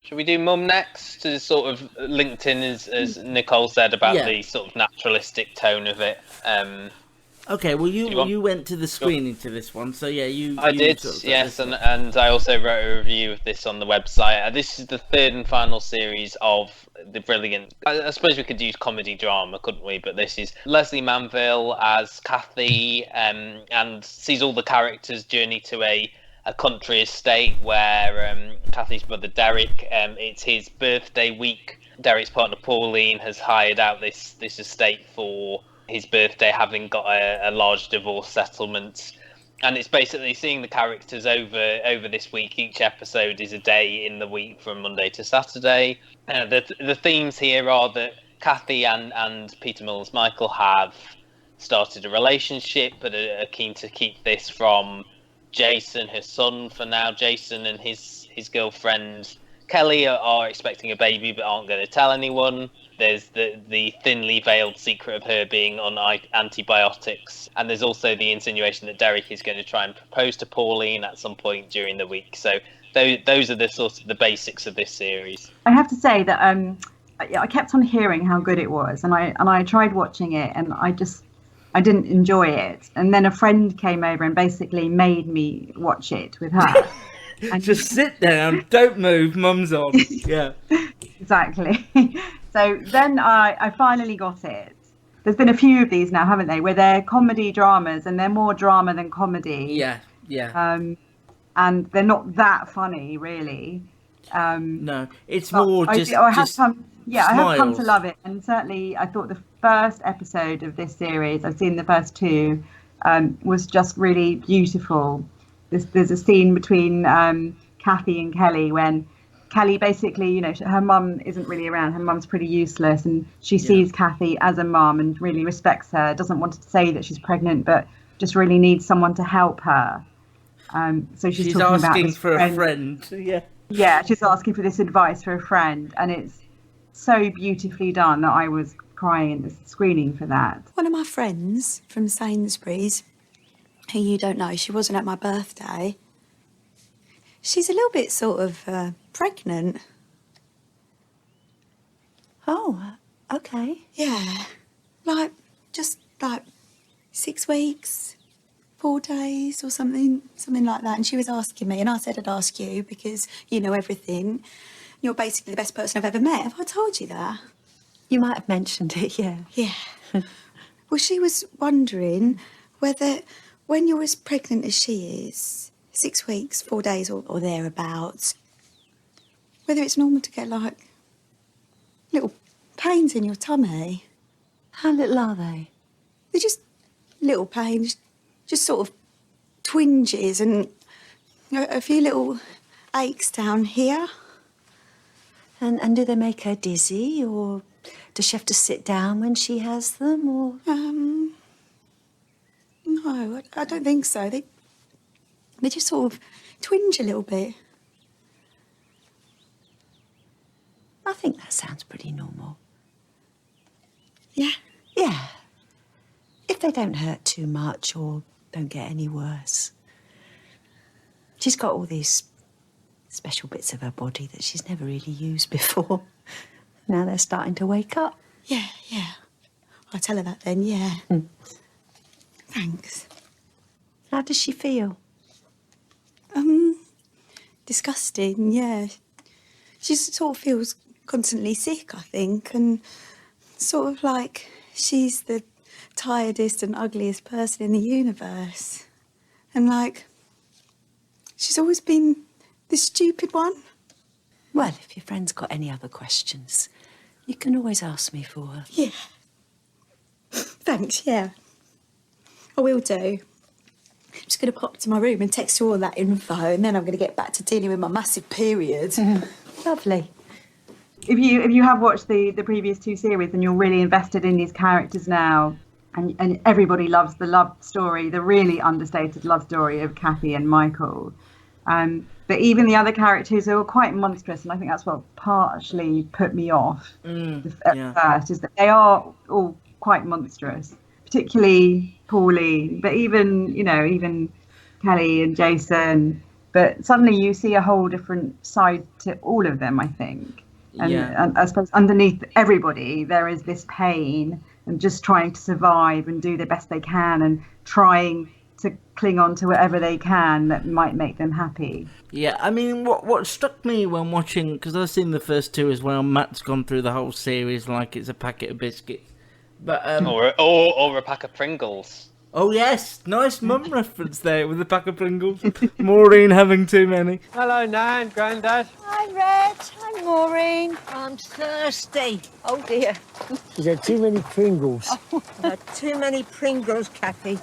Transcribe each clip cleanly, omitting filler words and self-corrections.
Should we do Mum next? To sort of linked in, as Nicole said, about the sort of naturalistic tone of it. Okay, well, you went to the screening to this one, so yeah, I did, sort of yes, and I also wrote a review of this on the website. This is the third and final series of the brilliant. I suppose we could use comedy drama, couldn't we? But this is Leslie Manville as Kathy, and sees all the characters journey to a country estate where Kathy's brother Derek, it's his birthday week. Derek's partner Pauline has hired out this estate for his birthday, having got a large divorce settlement. And it's basically seeing the characters over this week. Each episode is a day in the week from Monday to Saturday. The themes here are that Kathy and Peter Miller's Michael have started a relationship, but are keen to keep this from Jason, her son, for now. Jason and his girlfriend Kelly are expecting a baby, but aren't going to tell anyone. There's the thinly veiled secret of her being on antibiotics, and there's also the insinuation that Derek is going to try and propose to Pauline at some point during the week. So those are the sort of the basics of this series. I have to say that I kept on hearing how good it was, and I tried watching it, and I didn't enjoy it. And then a friend came over and basically made me watch it with her. And just sit down, don't move, Mum's on. Yeah. Exactly. So then I finally got it. There's been a few of these now, haven't they, where they're comedy dramas, and they're more drama than comedy. Yeah. And they're not that funny, really. No, it's more I have come to smiles. love it, and certainly I thought the first episode of this series, I've seen the first two, was just really beautiful. There's a scene between Kathy and Kelly when Kelly basically, her mum isn't really around. Her mum's pretty useless, and she sees Kathy as a mum and really respects her. Doesn't want to say that she's pregnant, but just really needs someone to help her. So she's talking asking about for a friend. Yeah, she's asking for this advice for a friend, and it's so beautifully done that I was crying in the screening for that. One of my friends from Sainsbury's, who you don't know, she wasn't at my birthday. She's a little bit sort of pregnant. Oh, okay. Yeah, just like 6 weeks, 4 days or something like that. And she was asking me, and I said I'd ask you because you know everything. You're basically the best person I've ever met. Have I told you that? You might have mentioned it, yeah. Yeah. Well, she was wondering whether, when you're as pregnant as she is, 6 weeks, 4 days or thereabouts, whether it's normal to get like little pains in your tummy. How little are they? They're just little pains, just sort of twinges and a few little aches down here. And do they make her dizzy, or does she have to sit down when she has them, or? No, I don't think so. They just sort of twinge a little bit. I think that sounds pretty normal. Yeah? Yeah. If they don't hurt too much or don't get any worse. She's got all these special bits of her body that she's never really used before. Now they're starting to wake up. Yeah. I'll tell her that then, yeah. Thanks. How does she feel? Disgusting, yeah. She sort of feels constantly sick, I think, and sort of like she's the tiredest and ugliest person in the universe. And like, she's always been the stupid one. Well, if your friend's got any other questions, you can always ask me for her. Yeah. Thanks, yeah. I will do. I'm just going to pop to my room and text you all that info, and then I'm going to get back to dealing with my massive period. Lovely. If you have watched the previous two series and you're really invested in these characters now, and everybody loves the love story, the really understated love story of Kathy and Michael, but even the other characters are quite monstrous, and I think that's what partially put me off at first, is that they are all quite monstrous, particularly Pauline, but even Kelly and Jason. but suddenly you see a whole different side to all of them, I think. And I suppose underneath everybody there is this pain and just trying to survive and do the best they can and trying to cling on to whatever they can that might make them happy. Yeah, I mean, what struck me when watching, because I've seen the first two as well, Matt's gone through the whole series like it's a packet of biscuits. But or a pack of Pringles. Oh yes, nice mum reference there with the pack of Pringles. Maureen having too many. Hello, Nan, Grandad. Hi, Reg. Hi, Maureen. I'm thirsty. Oh, dear. She's had too many Pringles. Too many Pringles, Kathy.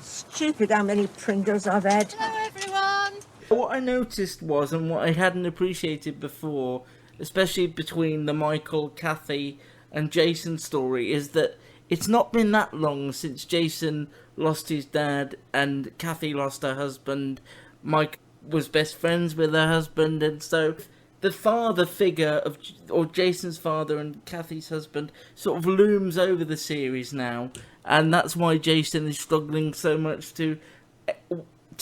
Stupid how many Pringles I've had. Hello, everyone. What I noticed was, and what I hadn't appreciated before, especially between the Michael, Kathy and Jason story, is that it's not been that long since Jason lost his dad and Kathy lost her husband. Mike was best friends with her husband, and so the father figure or Jason's father and Kathy's husband sort of looms over the series now, and that's why Jason is struggling so much to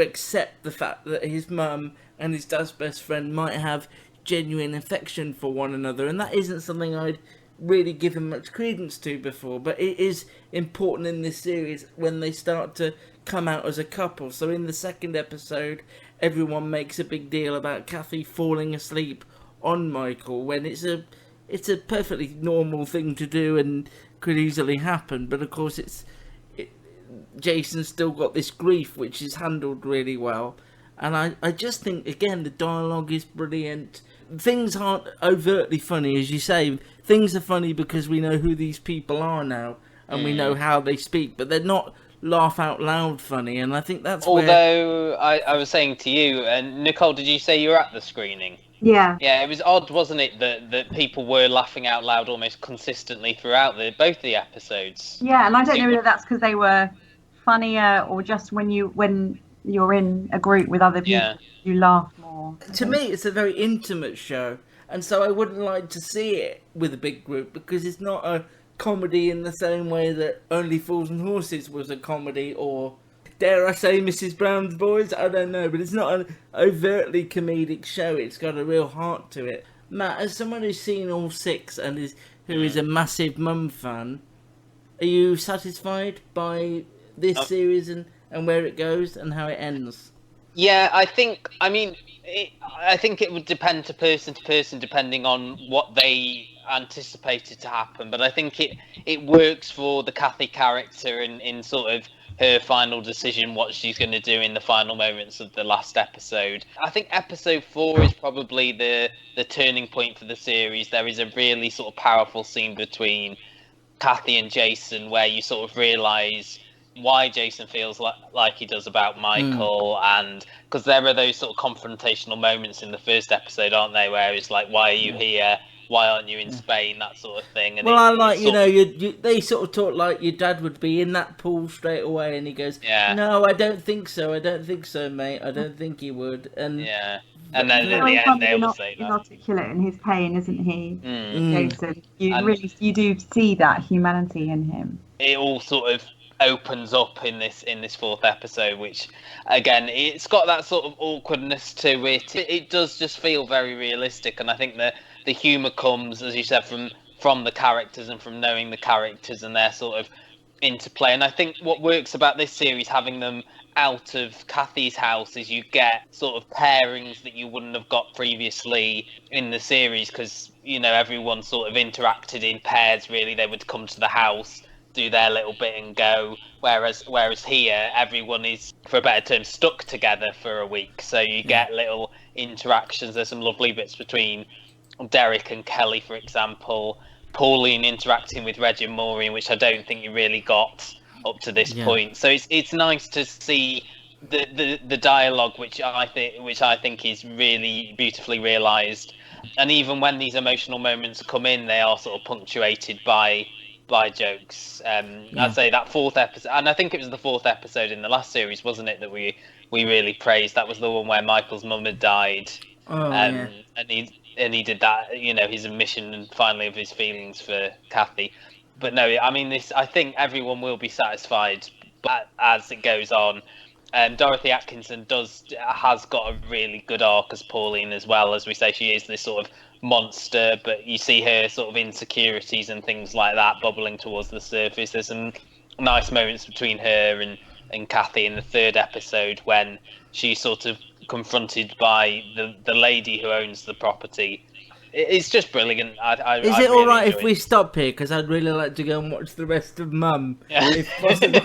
accept the fact that his mum and his dad's best friend might have genuine affection for one another, and that isn't something I'd really given much credence to before, but it is important in this series when they start to come out as a couple. So in the second episode, everyone makes a big deal about Kathy falling asleep on Michael when it's a perfectly normal thing to do and could easily happen, but of course Jason's still got this grief which is handled really well, and I just think again the dialogue is brilliant. Things aren't overtly funny, as you say. Things are funny because we know who these people are now, and we know how they speak, but they're not laugh out loud funny, and I think that's Although, I was saying to you, and Nicole, did you say you were at the screening? Yeah. Yeah, it was odd, wasn't it, that people were laughing out loud almost consistently throughout both the episodes. Yeah, and I don't know whether that's because they were funnier or just when you're in a group with other people, you laugh more. To me, it's a very intimate show, and so I wouldn't like to see it with a big group because it's not a comedy in the same way that Only Fools and Horses was a comedy, or dare I say Mrs. Brown's Boys? I don't know, but it's not an overtly comedic show. It's got a real heart to it. Matt, as someone who's seen all six and who is a massive Mum fan, are you satisfied by this series and where it goes and how it ends? Yeah, I think it would depend to person depending on what they anticipated to happen, but I think it works for the Kathy character in sort of her final decision, what she's going to do in the final moments of the last episode. I think episode 4 is probably the turning point for the series. There is a really sort of powerful scene between Kathy and Jason where you sort of realise why Jason feels like he does about Michael, and because there are those sort of confrontational moments in the first episode, aren't they, where it's like, why are you here, why aren't you in Spain, that sort of thing. And well, they sort of talk like your dad would be in that pool straight away, and he goes, no, I don't think so, mate, I don't think he would. And and then at the end they all say that. Inarticulate in his pain, isn't he, Jason? You do see that humanity in him. It all sort of opens up in this fourth episode, which again, it's got that sort of awkwardness to it. It does just feel very realistic, and I think the humour comes, as you said, from the characters and from knowing the characters and their sort of interplay. And I think what works about this series, having them out of Kathy's house, is you get sort of pairings that you wouldn't have got previously in the series, because everyone sort of interacted in pairs. Really, they would come to the house, do their little bit and go, whereas here everyone is, for a better term, stuck together for a week, so you get little interactions. There's some lovely bits between Derek and Kelly, for example, Pauline interacting with Reg and Maureen, which I don't think you really got up to this point. So it's nice to see the dialogue, which I think is really beautifully realised, and even when these emotional moments come in, they are sort of punctuated by jokes. I'd say that fourth episode, and I think it was the fourth episode in the last series, wasn't it, that we really praised? That was the one where Michael's mum had died, and he did that, his admission and finally of his feelings for Kathy. But no, I mean, I think everyone will be satisfied, but as it goes on, Dorothy Atkinson has got a really good arc as Pauline as well. As we say, she is this sort of monster, but you see her sort of insecurities and things like that bubbling towards the surface. There's some nice moments between her and Kathy in the third episode when she's sort of confronted by the lady who owns the property. It's just brilliant. Is I it really all right if enjoy we it. stop here? Because I'd really like to go and watch the rest of Mum, Yeah. if possible.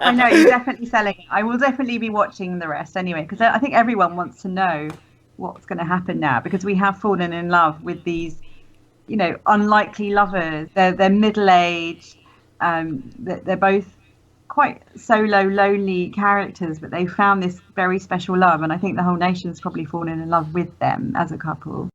I know you're definitely selling it. I will definitely be watching the rest anyway, because I think everyone wants to know what's going to happen now, because we have fallen in love with these, unlikely lovers. They're middle-aged. They're both quite solo, lonely characters, but they found this very special love, and I think the whole nation's probably fallen in love with them as a couple.